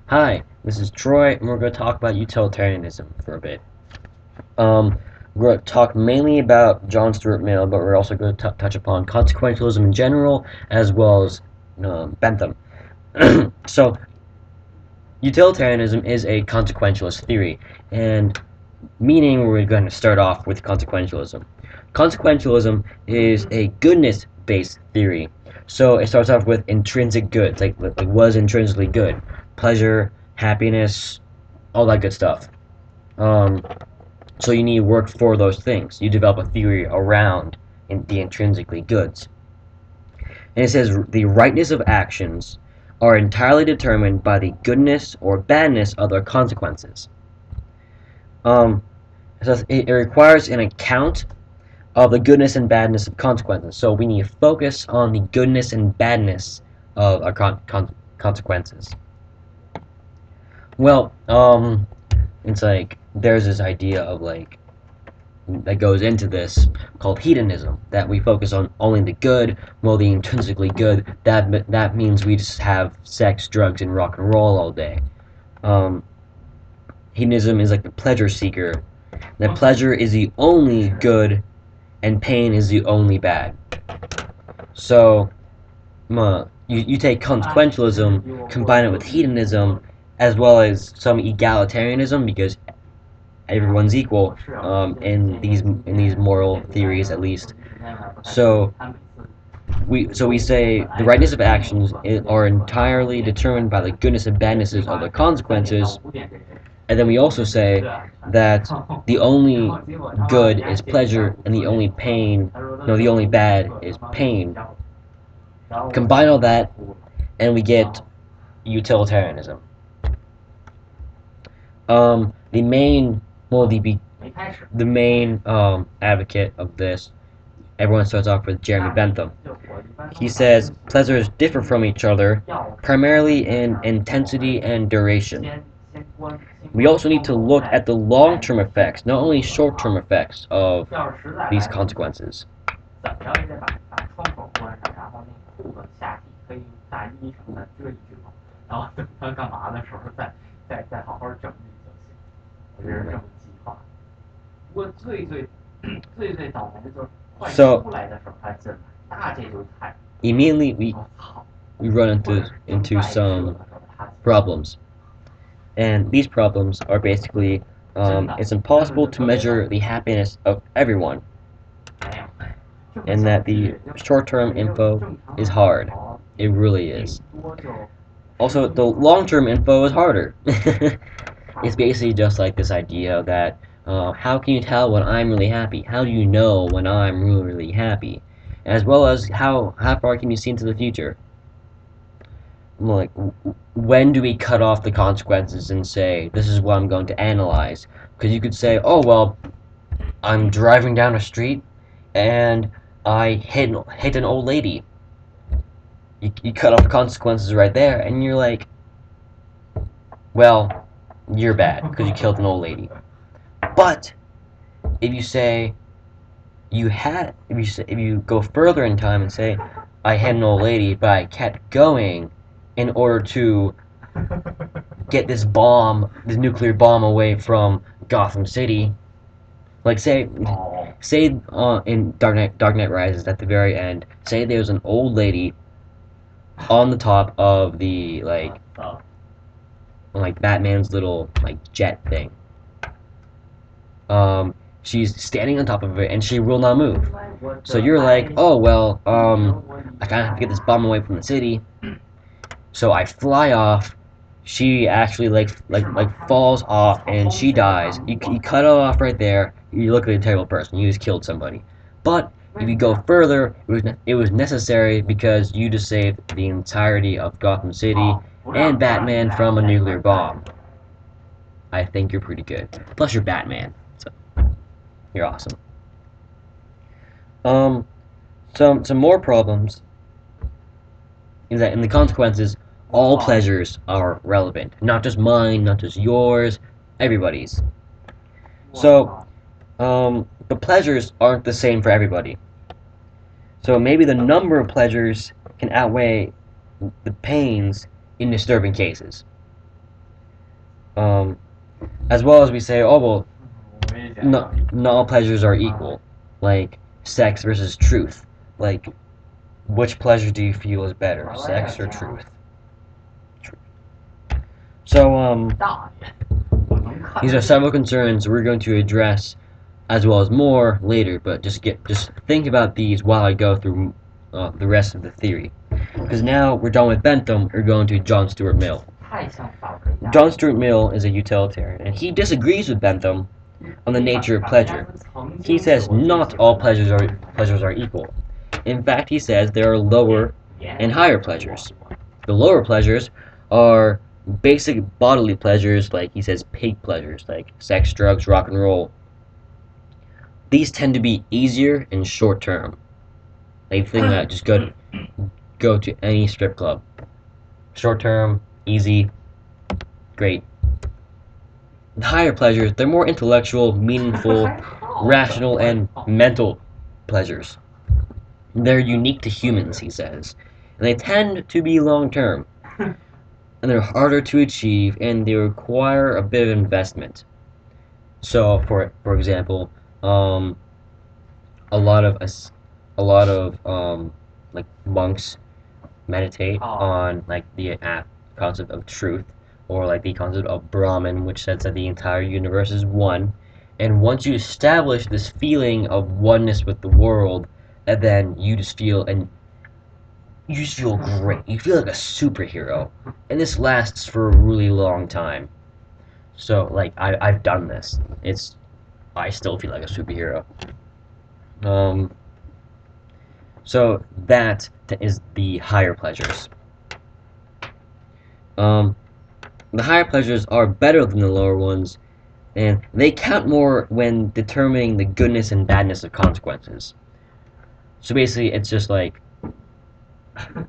Hi, this is Troy, and we're going to talk about utilitarianism for a bit. Um, we're going to talk mainly about John Stuart Mill, but we're also going to touch upon consequentialism in general, as well as Bentham. So, utilitarianism is a consequentialist theory, and meaning we're going to start off with consequentialism. Consequentialism is a goodness-based theory. So it starts off with intrinsic goods, like what is intrinsically good, pleasure, happiness, all that good stuff. Um, so you need to work for those things. You develop a theory around the intrinsically goods. And it says the rightness of actions are entirely determined by the goodness or badness of their consequences. Um, it says it requires an account of the goodness and badness of consequences. So we need to focus on the goodness and badness of our consequences. Well, it's like there's this idea of like that goes into this called hedonism, that we focus on only the good, well, the intrinsically good. That means we just have sex, drugs, and rock and roll all day. Um, Hedonism is like the pleasure seeker. That pleasure is the only good, and pain is the only bad. So, you take consequentialism, combine it with hedonism, as well as some egalitarianism, because everyone's equal in these moral theories at least. So we say the rightness of actions are entirely determined by the goodness and badnesses of the consequences, and then we also say that the only good is pleasure and the only bad is pain. Combine all that, and we get utilitarianism. The main, well, the main advocate of this, everyone starts off with Jeremy Bentham. He says pleasures differ from each other primarily in intensity and duration. We also need to look at the long-term effects, not only short-term effects of these consequences. So immediately we run into some problems, and these problems are basically it's impossible to measure the happiness of everyone, and that the short-term info is hard. It really is. Also, the long-term info is harder. It's basically just like this idea that how can you tell when I'm really happy? How do you know when I'm really, really happy? As well as how far can you see into the future? Like, when do we cut off the consequences and say, this is what I'm going to analyze? Because you could say, oh, well, I'm driving down a street and I hit an old lady. You cut off the consequences right there, and you're like, well, you're bad because you killed an old lady. But if you say if you go further in time and say, I hit an old lady, but I kept going in order to get this nuclear bomb away from Gotham City. Like say in Dark Knight Rises at the very end, say there's an old lady on the top of the like Batman's little like jet thing. She's standing on top of it and she will not move. So you're like, oh well, I kind of have to get this bomb away from the city. So I fly off. She actually like falls off and she dies. You cut her off right there. You look at a terrible person. You just killed somebody. But if you go further, it was necessary because you just saved the entirety of Gotham City and Batman from a nuclear bomb. I think you're pretty good. Plus you're Batman, so you're awesome. Um, some more problems is that in the consequences, all pleasures are relevant. Not just mine, not just yours, everybody's. So, the pleasures aren't the same for everybody. So maybe the number of pleasures can outweigh the pains in disturbing cases. Um, as well as we say, oh well, not all pleasures are equal. Like sex versus truth. Like, which pleasure do you feel is better, sex or truth? Truth. So these are several concerns we're going to address as well as more later. But just think about these while I go through the rest of the theory. Because now we're done with Bentham, we're going to John Stuart Mill. John Stuart Mill is a utilitarian, and he disagrees with Bentham on the nature of pleasure. He says not all pleasures are equal. In fact, he says there are lower and higher pleasures. The lower pleasures are basic bodily pleasures, like he says pig pleasures, like sex, drugs, rock and roll. These tend to be easier and short term. They think that just go to any strip club. Short term, easy, great. Higher pleasures, they're more intellectual, meaningful, rational, and mental pleasures. They're unique to humans, he says, and they tend to be long term, and they're harder to achieve, and they require a bit of investment. So, for example, um, a lot of us, a lot of like monks meditate on like the concept of truth, or like the concept of Brahman, which says that the entire universe is one. And once you establish this feeling of oneness with the world, and then you just feel great. You feel like a superhero, and this lasts for a really long time. So like I've done this. I still feel like a superhero. Um, so that is the higher pleasures. Um, the higher pleasures are better than the lower ones, and they count more when determining the goodness and badness of consequences. So basically, it's just like I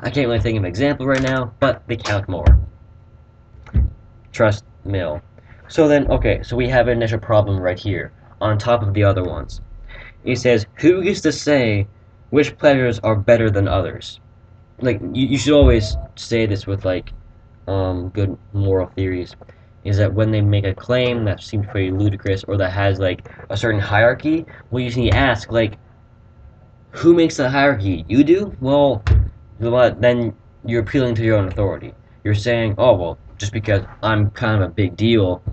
can't really think of an example right now, but they count more. Trust Mill. So then, okay, so we have an initial problem right here, on top of the other ones. He says, who gets to say which pleasures are better than others? Like, you should always say this with, like, good moral theories, is that when they make a claim that seems pretty ludicrous or that has, like, a certain hierarchy, well, you need to ask, like, who makes the hierarchy? You do? Well, then you're appealing to your own authority. You're saying, oh, well, just because I'm kind of a big deal,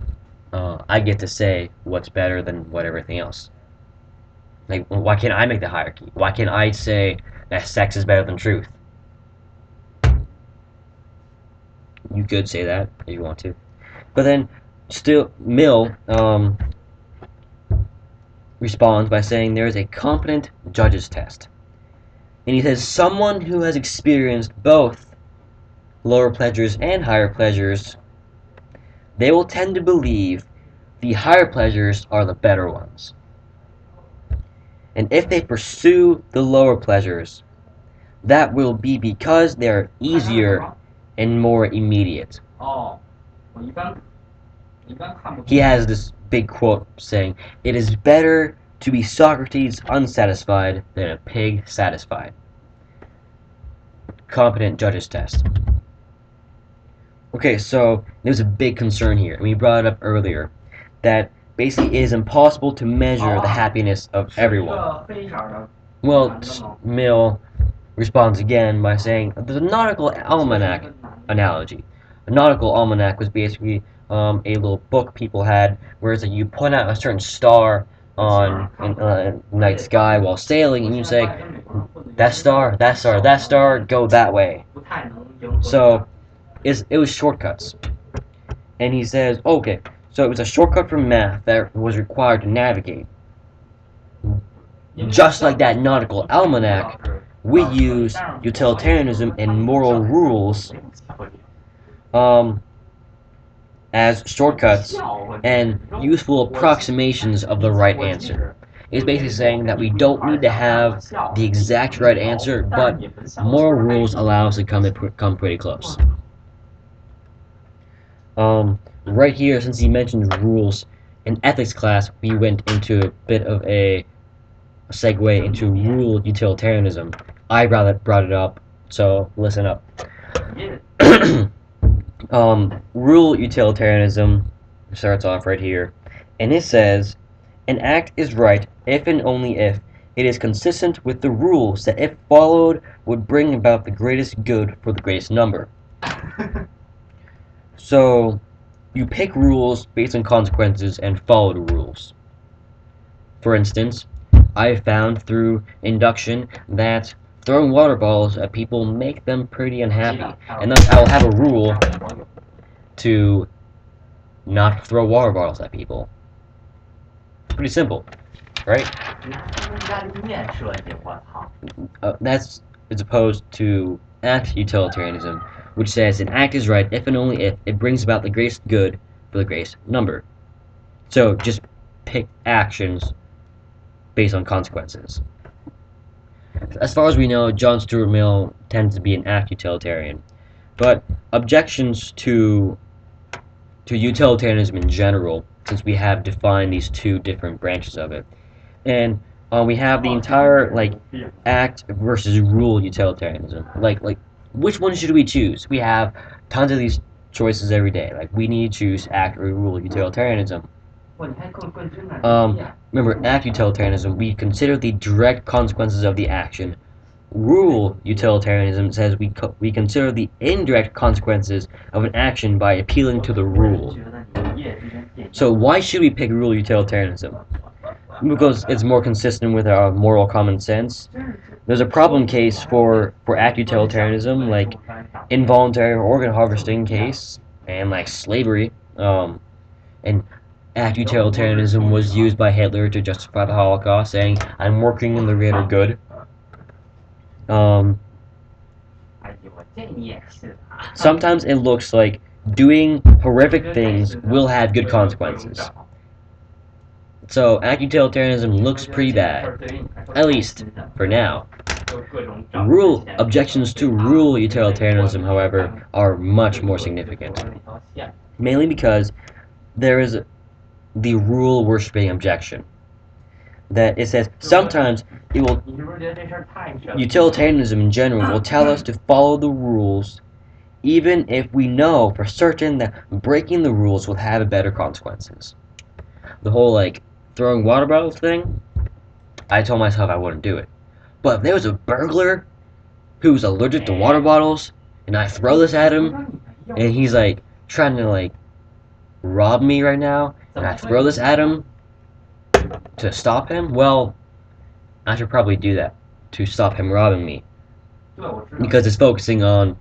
I get to say what's better than what everything else. Like, why can't I make the hierarchy? Why can't I say that sex is better than truth? You could say that if you want to. But then, still, Mill responds by saying there is a competent judge's test. And he says someone who has experienced both lower pleasures and higher pleasures, they will tend to believe the higher pleasures are the better ones. And if they pursue the lower pleasures, that will be because they are easier and more immediate. He has this big quote saying, "It is better to be Socrates unsatisfied than a pig satisfied." Competent judge's test. Okay, so there's a big concern here, and we brought it up earlier, that basically it is impossible to measure the happiness of everyone. Well, Mill responds again by saying the nautical almanac analogy. A nautical almanac was basically a little book people had, where it's like you point out a certain star on night sky while sailing, and you say, that star, that star, that star, go that way. So it was shortcuts. And he says, okay, so it was a shortcut from math that was required to navigate. Just like that nautical almanac, we use utilitarianism and moral rules as shortcuts and useful approximations of the right answer. It's basically saying that we don't need to have the exact right answer, but moral rules allow us to come pretty close. Right here, since he mentioned rules, in ethics class, we went into a bit of a segue into rule utilitarianism. I brought it up, so listen up. Rule utilitarianism starts off right here, and it says, an act is right if and only if it is consistent with the rules that, if followed, would bring about the greatest good for the greatest number. So, you pick rules based on consequences and follow the rules. For instance, I found through induction that throwing water balls at people make them pretty unhappy, and thus I will have a rule to not throw water bottles at people. Pretty simple, right? That's as opposed to act utilitarianism, which says an act is right if and only if it brings about the greatest good for the greatest number. So just pick actions based on consequences. As far as we know, John Stuart Mill tends to be an act utilitarian, but objections to utilitarianism in general, since we have defined these two different branches of it, and we have the entire act versus rule utilitarianism. Like which one should we choose? We have tons of these choices every day. Like we need to choose act or rule utilitarianism. Remember, act utilitarianism, we consider the direct consequences of the action. Rule utilitarianism says we consider the indirect consequences of an action by appealing to the rule. So why should we pick rule utilitarianism? Because it's more consistent with our moral common sense. There's a problem case for act utilitarianism, like involuntary organ harvesting case, and like slavery. And act utilitarianism was used by Hitler to justify the Holocaust, saying, "I'm working in the greater good." Um, Sometimes it looks like doing horrific things will have good consequences. So act utilitarianism looks pretty bad, at least for now. Rule objections to rule utilitarianism, however, are much more significant, mainly because there is the rule worshipping objection. That it says sometimes utilitarianism in general will tell us to follow the rules even if we know for certain that breaking the rules will have better consequences. The whole throwing water bottles thing, I told myself I wouldn't do it. But if there was a burglar who's allergic to water bottles and I throw this at him and he's trying to rob me right now and I throw this at him to stop him, well, I should probably do that to stop him robbing me. Because it's focusing on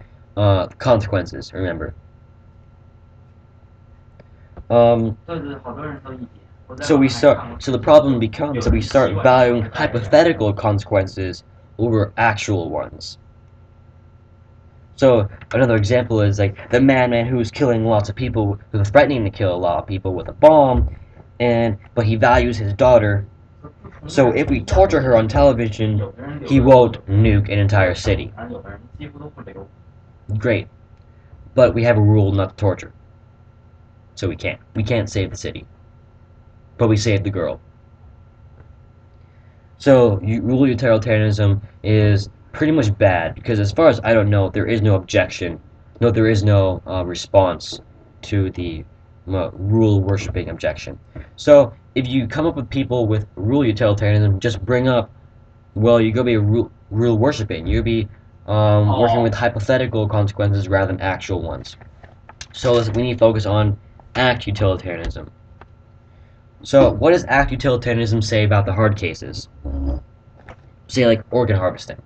consequences, remember. So the problem becomes that we start valuing hypothetical consequences over actual ones. So another example is the madman who's killing lots of people, who's threatening to kill a lot of people with a bomb, but he values his daughter. So if we torture her on television, he won't nuke an entire city. Great. But we have a rule not to torture. So we can't. We can't save the city. But we saved the girl. So rule utilitarianism is pretty much bad because as far as I don't know, there is no objection. No, there is no response to the rule worshipping objection. So if you come up with people with rule utilitarianism, just bring up, well, you're gonna be rule worshipping. You'll be working with hypothetical consequences rather than actual ones. So we need to focus on act utilitarianism. So what does act utilitarianism say about the hard cases? Say organ harvesting.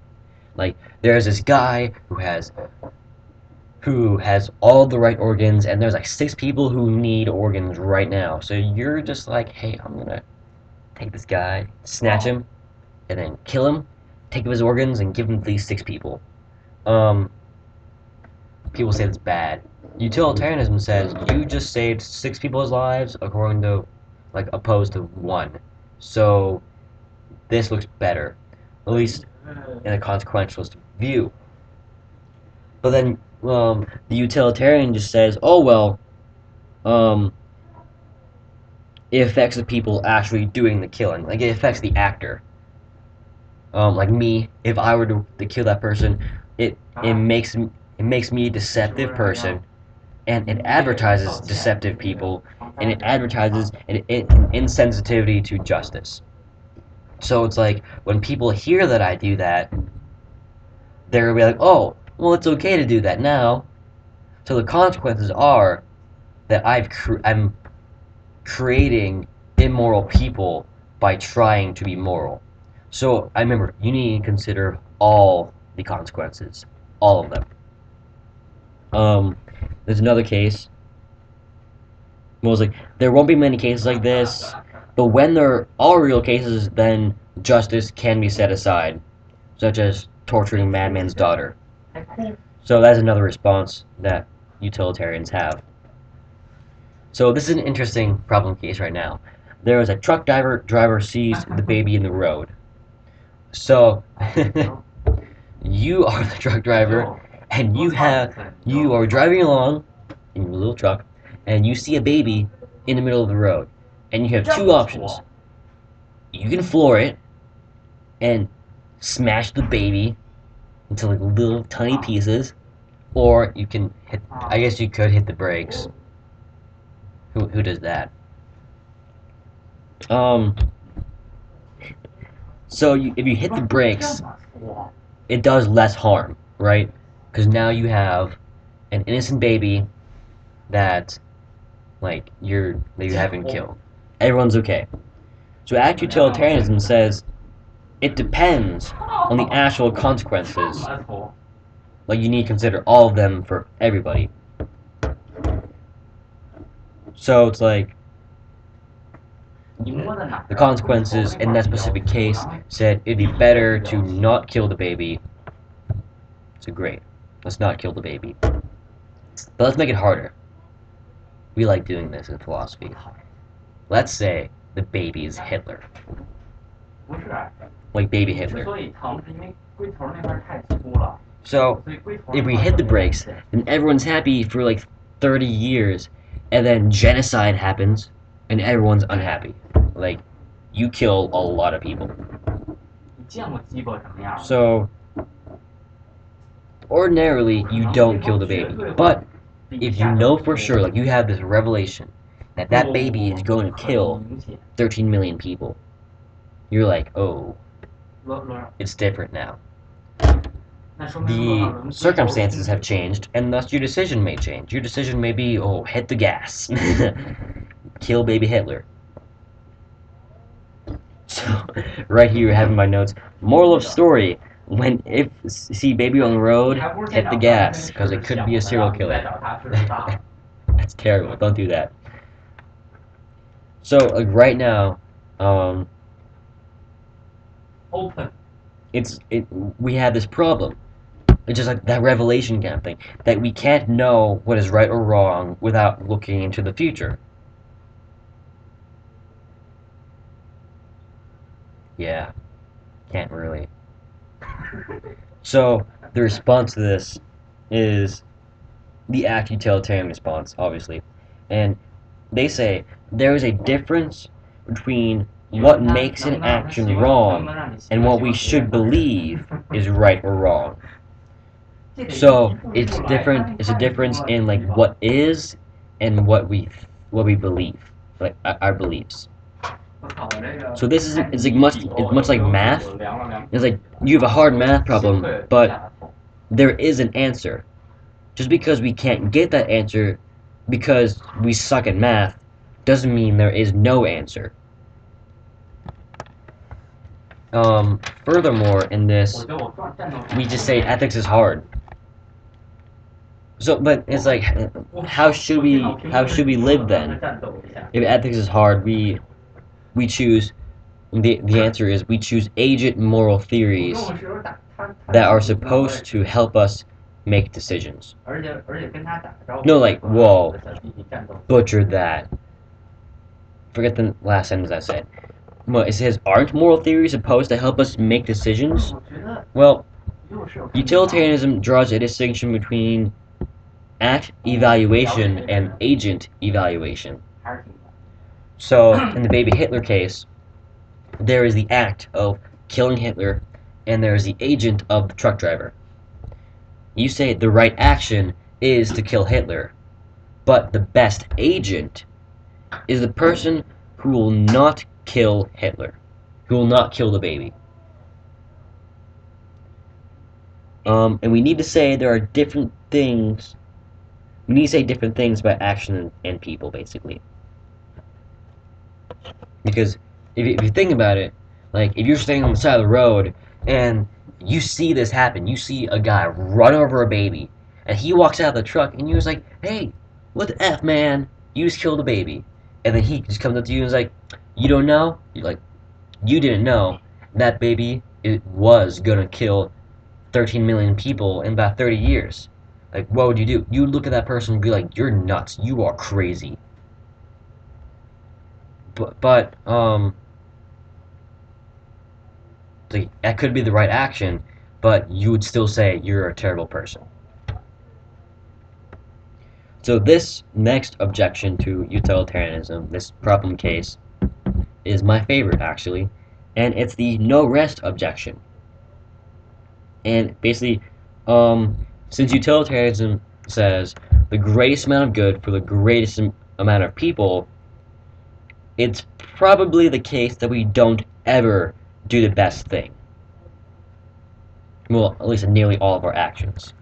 There's this guy who has all the right organs, and there's 6 people who need organs right now. So you're just hey, I'm gonna take this guy, snatch him, and then kill him, take his organs, and give them to these 6 people. People say it's bad. Utilitarianism says you just saved 6 people's lives according to, opposed to 1. So this looks better, at least in a consequentialist view. But then the utilitarian just says, oh well, it affects the people actually doing the killing. It affects the actor. Like me, if I were to kill that person, it makes me a deceptive person and it advertises deceptive people, and it advertises an insensitivity to justice. So it's like when people hear that I do that, they're gonna be like, "Oh, well, it's okay to do that now." So the consequences are that I'm creating immoral people by trying to be moral. So I remember you need to consider all the consequences, all of them. Um, there's another case. Well, it's like there won't be many cases like this, but when there are real cases, then justice can be set aside, such as torturing madman's daughter. So that's another response that utilitarians have. So this is an interesting problem case right now. There is a truck driver sees the baby in the road. So you are the truck driver, and you are driving along in your little truck, and you see a baby in the middle of the road, and you have two options. You can floor it and smash the baby into like little tiny pieces, or you can hit. I guess you could hit the brakes. Who does that? Um. So if you hit the brakes, it does less harm, right? Because now you have an innocent baby that that you haven't killed. Everyone's okay. So act utilitarianism says it depends on the actual consequences. Like you need to consider all of them for everybody. So it's like the consequences in that specific case said it'd be better to not kill the baby. So great. Let's not kill the baby. But let's make it harder. We like doing this in philosophy. Let's say the baby is Hitler. Like baby Hitler. So, if we hit the brakes, then everyone's happy for like 30 years, and then genocide happens, and everyone's unhappy. Like, you kill a lot of people. So, ordinarily, you don't kill the baby. But, if you know for sure, like you have this revelation, that that baby is going to kill 13 million people, you're like, oh, it's different now. The circumstances have changed, and thus your decision may change. Your decision may be, oh, hit the gas. Kill baby Hitler. So, right here, having my notes. Moral of story: if see baby on the road, hit the gas, because it could be a serial killer. That's terrible. Don't do that. So, like right now, um, we have this problem. It's just like that revelation kind of thing, that we can't know what is right or wrong without looking into the future. Yeah, can't really. So the response to this is the act utilitarian response, obviously. And they say there is a difference between what makes an action wrong and what we should believe is right or wrong. So it's different. It's a difference in like what is and what we believe, like our beliefs. So this is it's like it's much like math. It's like you have a hard math problem, but there is an answer. Just because we can't get that answer because we suck at math doesn't mean there is no answer. Furthermore, in this, we just say ethics is hard. So, but it's like, how should we live then? If ethics is hard, we choose the answer is we choose agent moral theories that are supposed to help us make decisions. No, like, whoa, butchered that. Forget the last sentence I said. Well, it says, aren't moral theories supposed to help us make decisions? Well, utilitarianism draws a distinction between act evaluation and agent evaluation. So, in the baby Hitler case, there is the act of killing Hitler, and there is the agent of the truck driver. You say the right action is to kill Hitler, But the best agent is the person who will not kill Hitler, who will not kill the baby. And we need to say there are different things. We need to say different things about action and people, basically. Because if you think about it, like if you're standing on the side of the road and you see this happen, you see a guy run over a baby, and he walks out of the truck, and you're just like, "Hey, what the f, man? You just killed a baby." And then he just comes up to you and is like, "You don't know?" You're like, "You didn't know that baby it was gonna kill 13 million people in about 30 years." Like, what would you do? You would look at that person and be like, "You're nuts. You are crazy." But like, that could be the right action, but you would still say you're a terrible person. So this next objection to utilitarianism, this problem case, is my favorite actually, and it's the no rest objection. And basically, since utilitarianism says the greatest amount of good for the greatest amount of people, it's probably the case that we don't ever do the best thing. Well, at least in nearly all of our actions.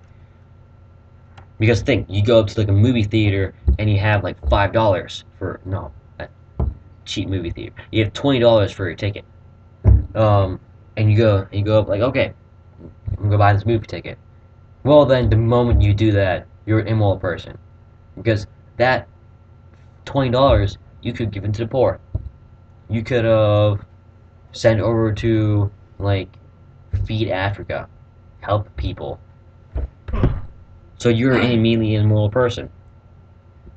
Because think, you go up to like a movie theater and you have like $5 for a cheap movie theater. You have $20 for your ticket. And you go up like, okay, I'm gonna buy this movie ticket. Well, then the moment you do that, you're an immoral person because that $20 you could give it to the poor. You could have sent over to like feed Africa, help people. So you're an immediately immoral person.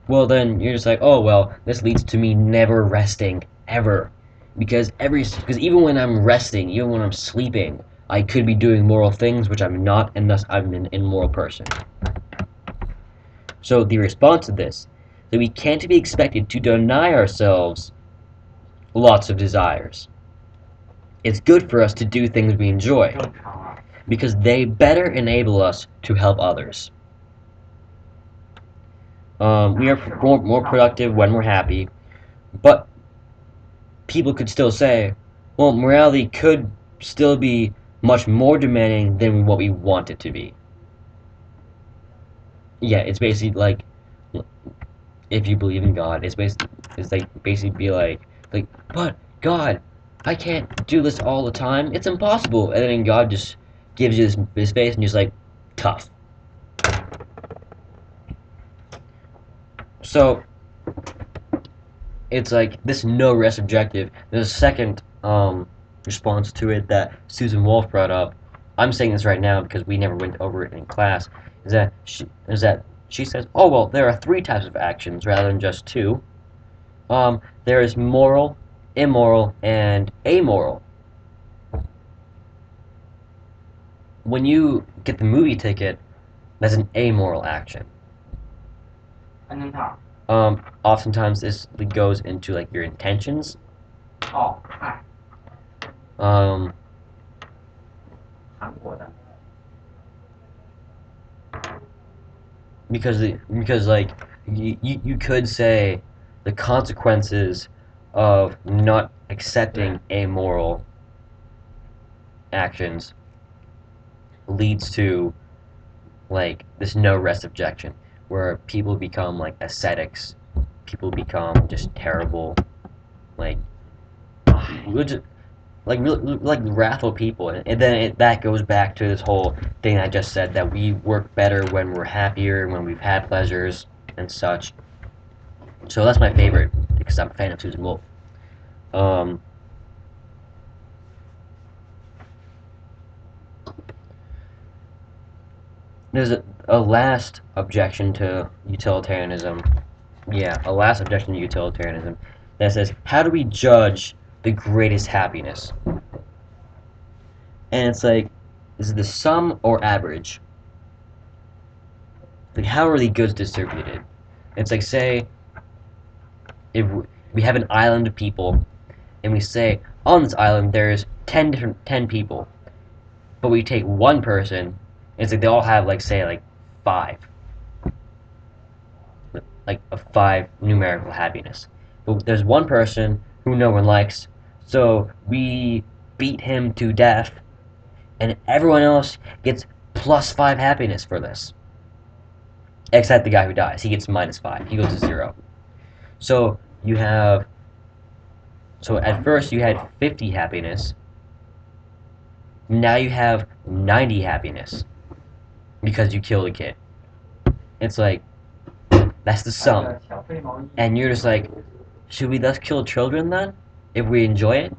Well, then you're just like, oh well, this leads to me never resting ever, because even when I'm resting, even when I'm sleeping, I could be doing moral things which I'm not, and thus I'm an immoral person. So the response to this is that we can't be expected to deny ourselves lots of desires. It's good for us to do things we enjoy, because they better enable us to help others. We are more productive when we're happy, but people could still say, well, morality could still be much more demanding than what we want it to be. Yeah, it's basically like if you believe in God, it's like basically be like, but God, I can't do this all the time. It's impossible. And then God just gives you this space, and you're just like, tough. So it's like this no rest objective. There's a second response to it that Susan Wolf brought up. I'm saying this right now because we never went over it in class. She says, oh well, there are three types of actions rather than just two. There is moral, immoral, and amoral. When you get the movie ticket, that's an amoral action. Oftentimes this goes into like your intentions. Um, because like you could say the consequences of not accepting amoral actions leads to like this no rest objection where people become like ascetics, people become just terrible, like just, like wrathful people, and then that goes back to this whole thing I just said that we work better when we're happier, when we've had pleasures and such. So that's my favorite because I'm a fan of Susan Wolf. Um, there's a last objection to utilitarianism. Yeah, a last objection to utilitarianism that says, how do we judge the greatest happiness? And it's like, is it the sum or average? Like, how are the goods distributed? It's like, say, if we have an island of people, and we say, on this island there's 10 people, but we take one person, and it's like they all have, like, say, like, 5. like a 5 numerical happiness. But there's one person who no one likes, so we beat him to death, and everyone else gets +5 happiness for this. Except the guy who dies. He gets -5. He goes to 0. So you have so at first you had 50 happiness. Now you have 90 happiness because you killed a kid. It's like that's the sum. And you're just like, should we thus kill children then? If we enjoy it?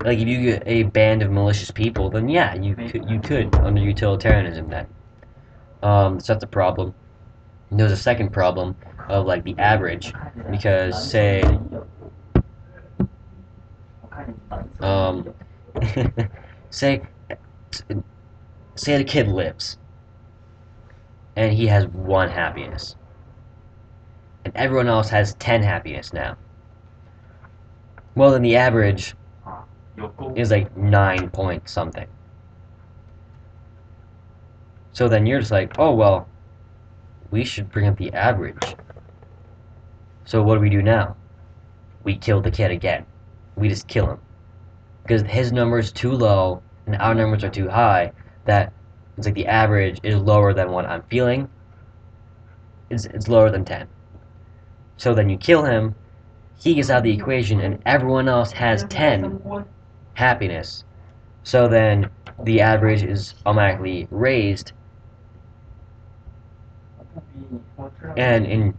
Like if you get a band of malicious people, then yeah, you could under utilitarianism then. So that's a problem. And there's a second problem of like the average, because um, say say the kid lives and he has 1 happiness, and everyone else has 10 happiness now. Well, then the average is like 9 point something. So then you're just like, oh well, we should bring up the average. So what do we do now? We kill the kid again. We just kill him. Because his number is too low and our numbers are too high, that it's like the average is lower than what I'm feeling. It's lower than 10. So then you kill him, he gets out of the equation, and everyone else has 10 happiness. So then the average is automatically raised, and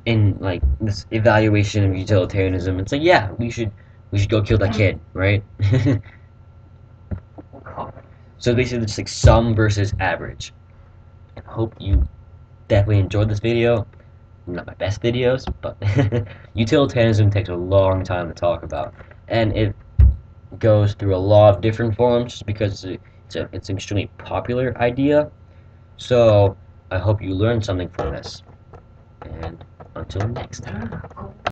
in like this evaluation of utilitarianism, it's like, yeah, we should go kill that kid, right? So basically, it's like sum versus average. I hope you definitely enjoyed this video. Not my best videos, but utilitarianism takes a long time to talk about, and it goes through a lot of different forms just because it's an extremely popular idea. So I hope you learned something from this, and until next time.